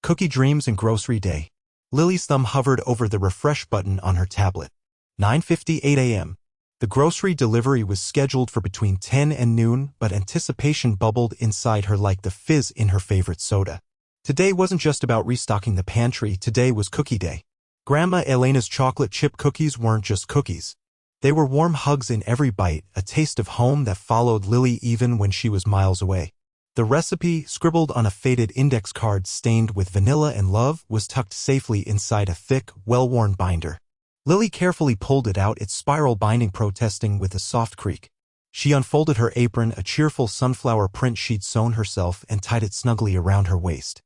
Cookie Dreams and Grocery Day. Lily's thumb hovered over the refresh button on her tablet. 9:58 a.m. The grocery delivery was scheduled for between 10 and noon, but anticipation bubbled inside her like the fizz in her favorite soda. Today wasn't just about restocking the pantry, today was Cookie Day. Grandma Elena's chocolate chip cookies weren't just cookies. They were warm hugs in every bite, a taste of home that followed Lily even when she was miles away. The recipe, scribbled on a faded index card stained with vanilla and love, was tucked safely inside a thick, well-worn binder. Lily carefully pulled it out, its spiral binding protesting with a soft creak. She unfolded her apron, a cheerful sunflower print she'd sewn herself, and tied it snugly around her waist.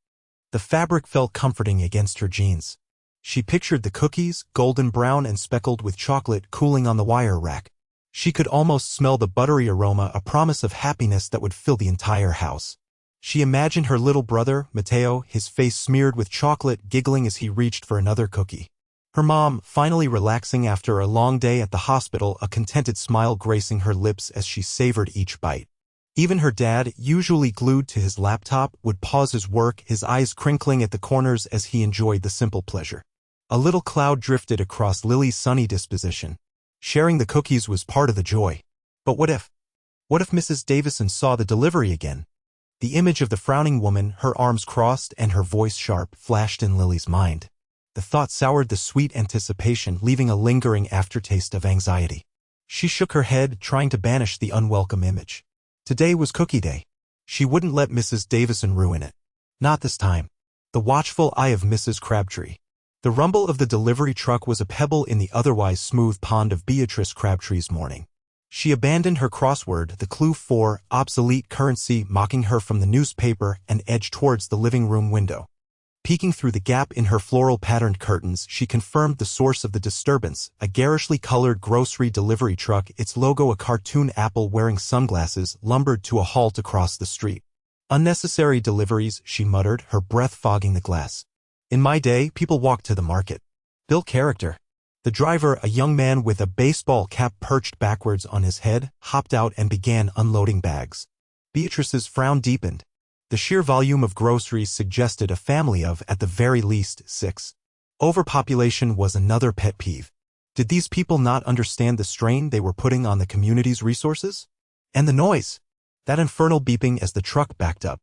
The fabric felt comforting against her jeans. She pictured the cookies, golden brown and speckled with chocolate, cooling on the wire rack. She could almost smell the buttery aroma, a promise of happiness that would fill the entire house. She imagined her little brother, Mateo, his face smeared with chocolate, giggling as he reached for another cookie. Her mom, finally relaxing after a long day at the hospital, a contented smile gracing her lips as she savored each bite. Even her dad, usually glued to his laptop, would pause his work, his eyes crinkling at the corners as he enjoyed the simple pleasure. A little cloud drifted across Lily's sunny disposition. Sharing the cookies was part of the joy. But what if? What if Mrs. Davison saw the delivery again? The image of the frowning woman, her arms crossed and her voice sharp, flashed in Lily's mind. The thought soured the sweet anticipation, leaving a lingering aftertaste of anxiety. She shook her head, trying to banish the unwelcome image. Today was Cookie Day. She wouldn't let Mrs. Davison ruin it. Not this time. The watchful eye of Mrs. Crabtree. The rumble of the delivery truck was a pebble in the otherwise smooth pond of Beatrice Crabtree's morning. She abandoned her crossword, the clue for obsolete currency mocking her from the newspaper, and edged towards the living room window. Peeking through the gap in her floral-patterned curtains, she confirmed the source of the disturbance, a garishly colored grocery delivery truck, its logo a cartoon apple wearing sunglasses, lumbered to a halt across the street. Unnecessary deliveries, she muttered, her breath fogging the glass. In my day, people walked to the market. Built character. The driver, a young man with a baseball cap perched backwards on his head, hopped out and began unloading bags. Beatrice's frown deepened. The sheer volume of groceries suggested a family of, at the very least, 6. Overpopulation was another pet peeve. Did these people not understand the strain they were putting on the community's resources? And the noise. That infernal beeping as the truck backed up.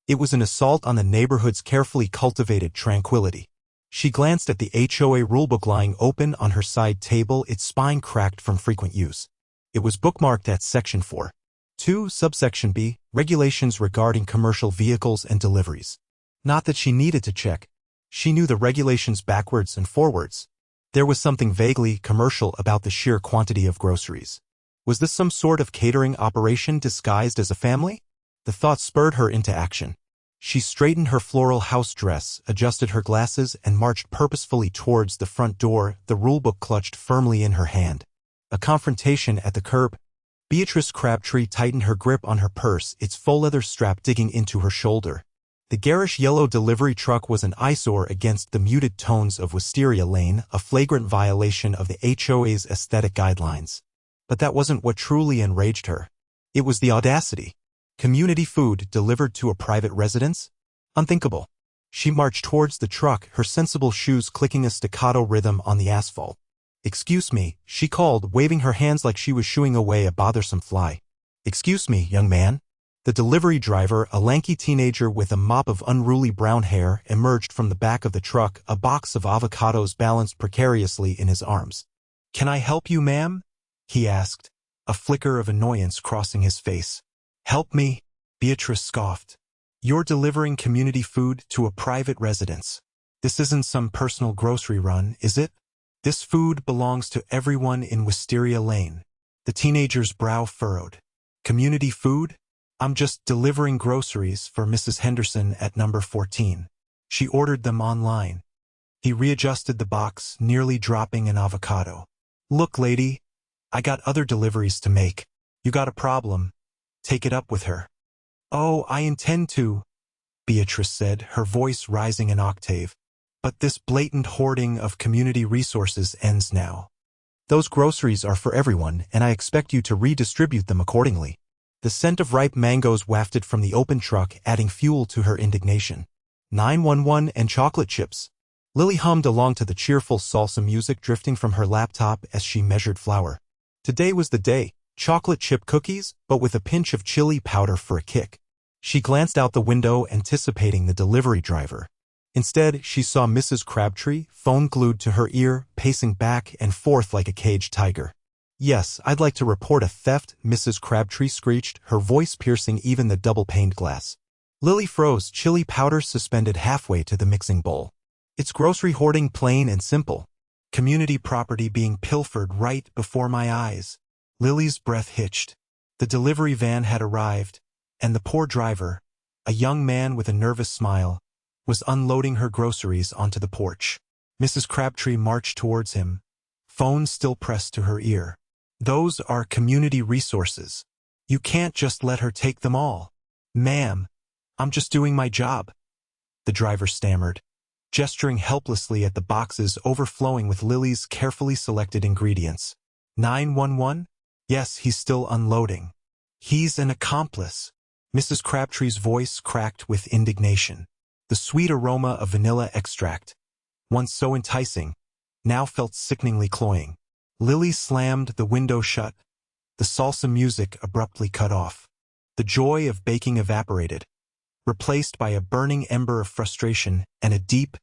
It was an assault on the neighborhood's carefully cultivated tranquility. She glanced at the HOA rulebook lying open on her side table, its spine cracked from frequent use. It was bookmarked at Section 4. 2, Subsection B, Regulations regarding commercial vehicles and deliveries. Not that she needed to check. She knew the regulations backwards and forwards. There was something vaguely commercial about the sheer quantity of groceries. Was this some sort of catering operation disguised as a family? The thought spurred her into action. She straightened her floral house dress, adjusted her glasses, and marched purposefully towards the front door, the rulebook clutched firmly in her hand. A confrontation at the curb. Beatrice Crabtree tightened her grip on her purse, its faux leather strap digging into her shoulder. The garish yellow delivery truck was an eyesore against the muted tones of Wisteria Lane, a flagrant violation of the HOA's aesthetic guidelines. But that wasn't what truly enraged her. It was the audacity. Community food delivered to a private residence? Unthinkable. She marched towards the truck, her sensible shoes clicking a staccato rhythm on the asphalt. "Excuse me," she called, waving her hands like she was shooing away a bothersome fly. "Excuse me, young man." The delivery driver, a lanky teenager with a mop of unruly brown hair, emerged from the back of the truck, a box of avocados balanced precariously in his arms. "Can I help you, ma'am?" he asked, a flicker of annoyance crossing his face. "Help me?" Beatrice scoffed. "You're delivering community food to a private residence. This isn't some personal grocery run, is it? This food belongs to everyone in Wisteria Lane." The teenager's brow furrowed. "Community food? I'm just delivering groceries for Mrs. Henderson at number 14. She ordered them online." He readjusted the box, nearly dropping an avocado. "Look, lady, I got other deliveries to make. You got a problem? Take it up with her." "Oh, I intend to," Beatrice said, her voice rising an octave. "But this blatant hoarding of community resources ends now. Those groceries are for everyone, and I expect you to redistribute them accordingly." The scent of ripe mangoes wafted from the open truck, adding fuel to her indignation. 911 and chocolate chips. Lily hummed along to the cheerful salsa music drifting from her laptop as she measured flour. Today was the day, chocolate chip cookies, but with a pinch of chili powder for a kick. She glanced out the window anticipating the delivery driver. Instead, she saw Mrs. Crabtree, phone glued to her ear, pacing back and forth like a caged tiger. "Yes, I'd like to report a theft," Mrs. Crabtree screeched, her voice piercing even the double-paned glass. Lily froze, chili powder suspended halfway to the mixing bowl. "It's grocery hoarding, plain and simple. Community property being pilfered right before my eyes." Lily's breath hitched. The delivery van had arrived, and the poor driver, a young man with a nervous smile, was unloading her groceries onto the porch. Mrs. Crabtree marched towards him, phone still pressed to her ear. "Those are community resources. You can't just let her take them all." "Ma'am, I'm just doing my job," the driver stammered, gesturing helplessly at the boxes overflowing with Lily's carefully selected ingredients. 911? Yes, he's still unloading. He's an accomplice. Mrs. Crabtree's voice cracked with indignation. The sweet aroma of vanilla extract, once so enticing, now felt sickeningly cloying. Lily slammed the window shut, the salsa music abruptly cut off. The joy of baking evaporated, replaced by a burning ember of frustration and a deep,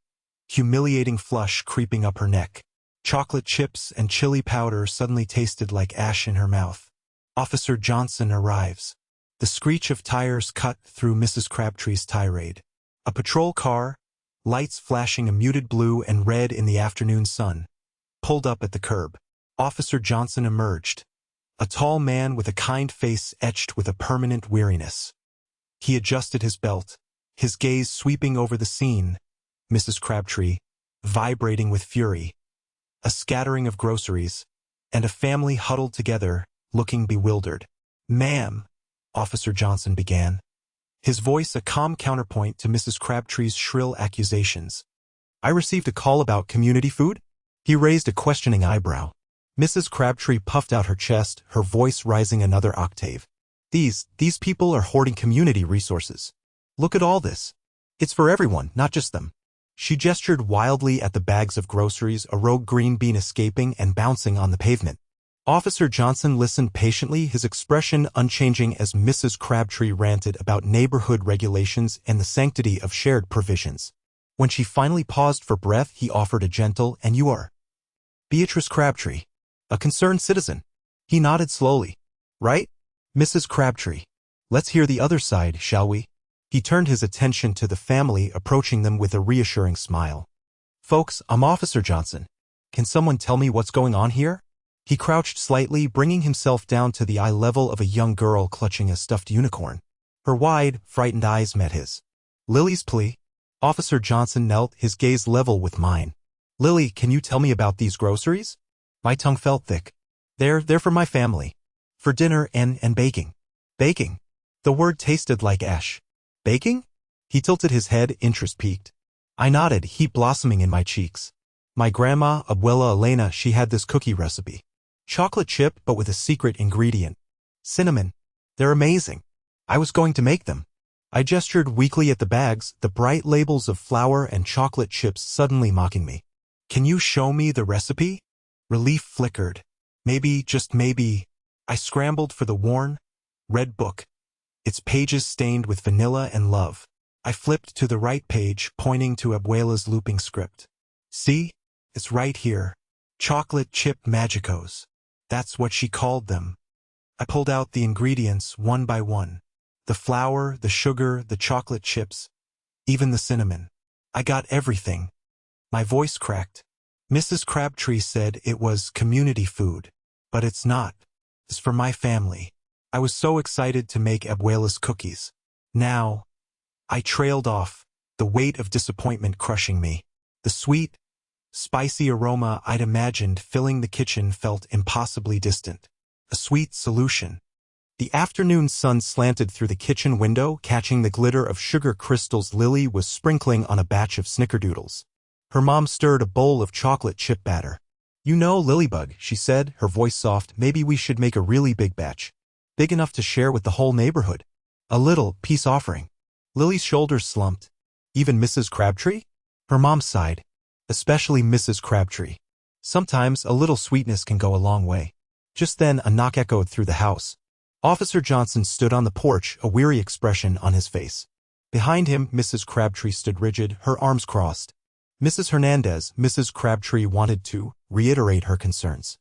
humiliating flush creeping up her neck. Chocolate chips and chili powder suddenly tasted like ash in her mouth. Officer Johnson arrives. The screech of tires cut through Mrs. Crabtree's tirade. A patrol car, lights flashing a muted blue and red in the afternoon sun, pulled up at the curb. Officer Johnson emerged, a tall man with a kind face etched with a permanent weariness. He adjusted his belt, his gaze sweeping over the scene, Mrs. Crabtree, vibrating with fury. A scattering of groceries, and a family huddled together, looking bewildered. "Ma'am," Officer Johnson began, his voice a calm counterpoint to Mrs. Crabtree's shrill accusations. "I received a call about community food?" He raised a questioning eyebrow. Mrs. Crabtree puffed out her chest, her voice rising another octave. These people are hoarding community resources. Look at all this. It's for everyone, not just them." She gestured wildly at the bags of groceries, a rogue green bean escaping and bouncing on the pavement. Officer Johnson listened patiently, his expression unchanging as Mrs. Crabtree ranted about neighborhood regulations and the sanctity of shared provisions. When she finally paused for breath, he offered a gentle, "And you are Beatrice Crabtree, a concerned citizen." He nodded slowly. "Right, Mrs. Crabtree. Let's hear the other side, shall we?" He turned his attention to the family, approaching them with a reassuring smile. "Folks, I'm Officer Johnson. Can someone tell me what's going on here?" He crouched slightly, bringing himself down to the eye level of a young girl clutching a stuffed unicorn. Her wide, frightened eyes met his. Lily's plea. Officer Johnson knelt, his gaze level with mine. "Lily, can you tell me about these groceries?" My tongue felt thick. They're for my family. For dinner and baking." "Baking?" The word tasted like ash. "Baking?" He tilted his head, interest piqued. I nodded, heat blossoming in my cheeks. "My grandma, Abuela Elena, she had this cookie recipe. Chocolate chip, but with a secret ingredient. Cinnamon. They're amazing. I was going to make them." I gestured weakly at the bags, the bright labels of flour and chocolate chips suddenly mocking me. "Can you show me the recipe?" Relief flickered. Maybe, just maybe. I scrambled for the worn, red book, its pages stained with vanilla and love. I flipped to the right page, pointing to Abuela's looping script. "See? It's right here. Chocolate chip magicos. That's what she called them." I pulled out the ingredients one by one. The flour, the sugar, the chocolate chips, even the cinnamon. I got everything. My voice cracked. Mrs. Crabtree said it was community food. But it's not. It's for my family. I was so excited to make Abuela's cookies. Now, I trailed off, the weight of disappointment crushing me. The sweet, spicy aroma I'd imagined filling the kitchen felt impossibly distant. A sweet solution. The afternoon sun slanted through the kitchen window, catching the glitter of sugar crystals Lily was sprinkling on a batch of snickerdoodles. Her mom stirred a bowl of chocolate chip batter. "You know, Lilybug," she said, her voice soft, "maybe we should make a really big batch. Big enough to share with the whole neighborhood. A little peace offering." Lily's shoulders slumped. Even Mrs. Crabtree? Her mom sighed. Especially Mrs. Crabtree. Sometimes a little sweetness can go a long way. Just then a knock echoed through the house. Officer Johnson stood on the porch, a weary expression on his face. Behind him, Mrs. Crabtree stood rigid, her arms crossed. Mrs. Hernandez, Mrs. Crabtree wanted to reiterate her concerns.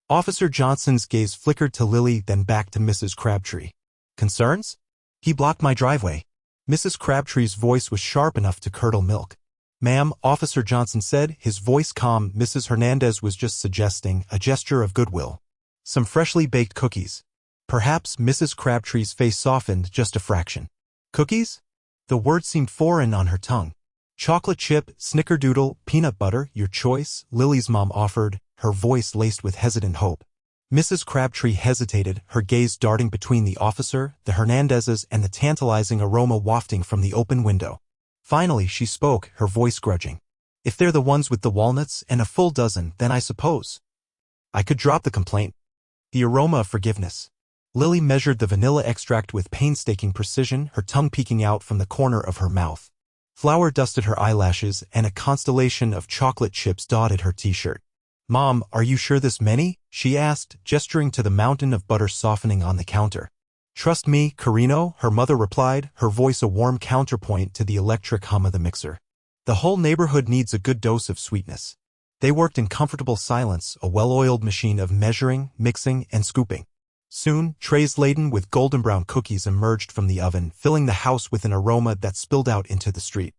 Officer Johnson's gaze flickered to Lily, then back to Mrs. Crabtree. Concerns? He blocked my driveway. Mrs. Crabtree's voice was sharp enough to curdle milk. Ma'am, Officer Johnson said, his voice calm. Mrs. Hernandez was just suggesting a gesture of goodwill. Some freshly baked cookies. Perhaps Mrs. Crabtree's face softened just a fraction. Cookies? The word seemed foreign on her tongue. Chocolate chip, snickerdoodle, peanut butter, your choice, Lily's mom offered, her voice laced with hesitant hope. Mrs. Crabtree hesitated, her gaze darting between the officer, the Hernandezes, and the tantalizing aroma wafting from the open window. Finally, she spoke, her voice grudging. If they're the ones with the walnuts and a full dozen, then I suppose I could drop the complaint. The aroma of forgiveness. Lily measured the vanilla extract with painstaking precision, her tongue peeking out from the corner of her mouth. Flour dusted her eyelashes, and a constellation of chocolate chips dotted her t-shirt. Mom, are you sure this many? She asked, gesturing to the mountain of butter softening on the counter. Trust me, Carino, her mother replied, her voice a warm counterpoint to the electric hum of the mixer. The whole neighborhood needs a good dose of sweetness. They worked in comfortable silence, a well-oiled machine of measuring, mixing, and scooping. Soon, trays laden with golden brown cookies emerged from the oven, filling the house with an aroma that spilled out into the street.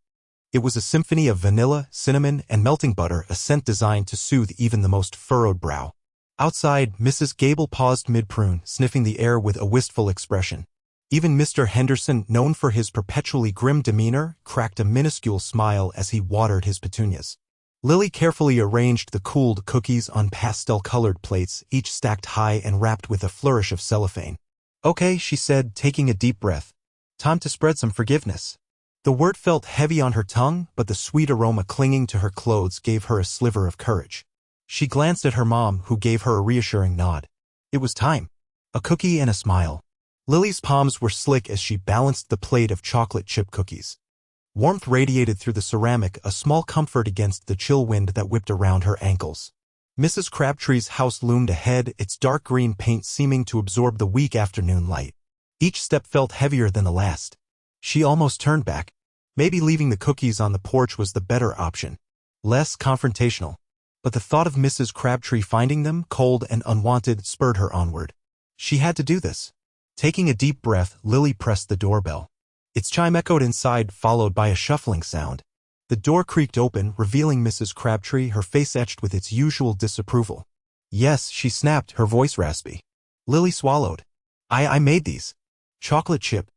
It was a symphony of vanilla, cinnamon, and melting butter, a scent designed to soothe even the most furrowed brow. Outside, Mrs. Gable paused mid-prune, sniffing the air with a wistful expression. Even Mr. Henderson, known for his perpetually grim demeanor, cracked a minuscule smile as he watered his petunias. Lily carefully arranged the cooled cookies on pastel-colored plates, each stacked high and wrapped with a flourish of cellophane. Okay, she said, taking a deep breath. Time to spread some forgiveness. The word felt heavy on her tongue, but the sweet aroma clinging to her clothes gave her a sliver of courage. She glanced at her mom, who gave her a reassuring nod. It was time. A cookie and a smile. Lily's palms were slick as she balanced the plate of chocolate chip cookies. Warmth radiated through the ceramic, a small comfort against the chill wind that whipped around her ankles. Mrs. Crabtree's house loomed ahead, its dark green paint seeming to absorb the weak afternoon light. Each step felt heavier than the last. She almost turned back. Maybe leaving the cookies on the porch was the better option. Less confrontational. But the thought of Mrs. Crabtree finding them, cold and unwanted, spurred her onward. She had to do this. Taking a deep breath, Lily pressed the doorbell. Its chime echoed inside, followed by a shuffling sound. The door creaked open, revealing Mrs. Crabtree, her face etched with its usual disapproval. Yes, she snapped, her voice raspy. Lily swallowed. I made these. Chocolate chip.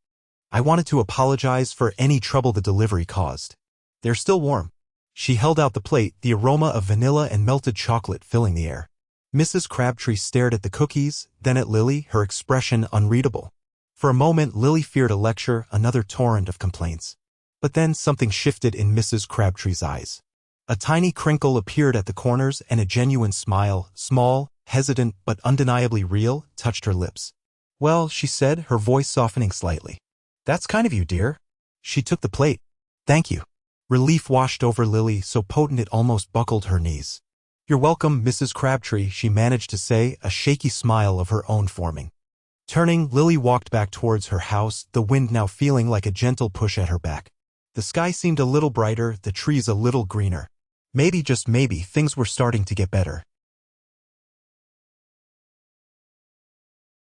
I wanted to apologize for any trouble the delivery caused. They're still warm. She held out the plate, the aroma of vanilla and melted chocolate filling the air. Mrs. Crabtree stared at the cookies, then at Lily, her expression unreadable. For a moment, Lily feared a lecture, another torrent of complaints. But then something shifted in Mrs. Crabtree's eyes. A tiny crinkle appeared at the corners, and a genuine smile, small, hesitant, but undeniably real, touched her lips. Well, she said, her voice softening slightly. That's kind of you, dear. She took the plate. Thank you. Relief washed over Lily, so potent it almost buckled her knees. You're welcome, Mrs. Crabtree, she managed to say, a shaky smile of her own forming. Turning, Lily walked back towards her house, the wind now feeling like a gentle push at her back. The sky seemed a little brighter, the trees a little greener. Maybe, just maybe, things were starting to get better.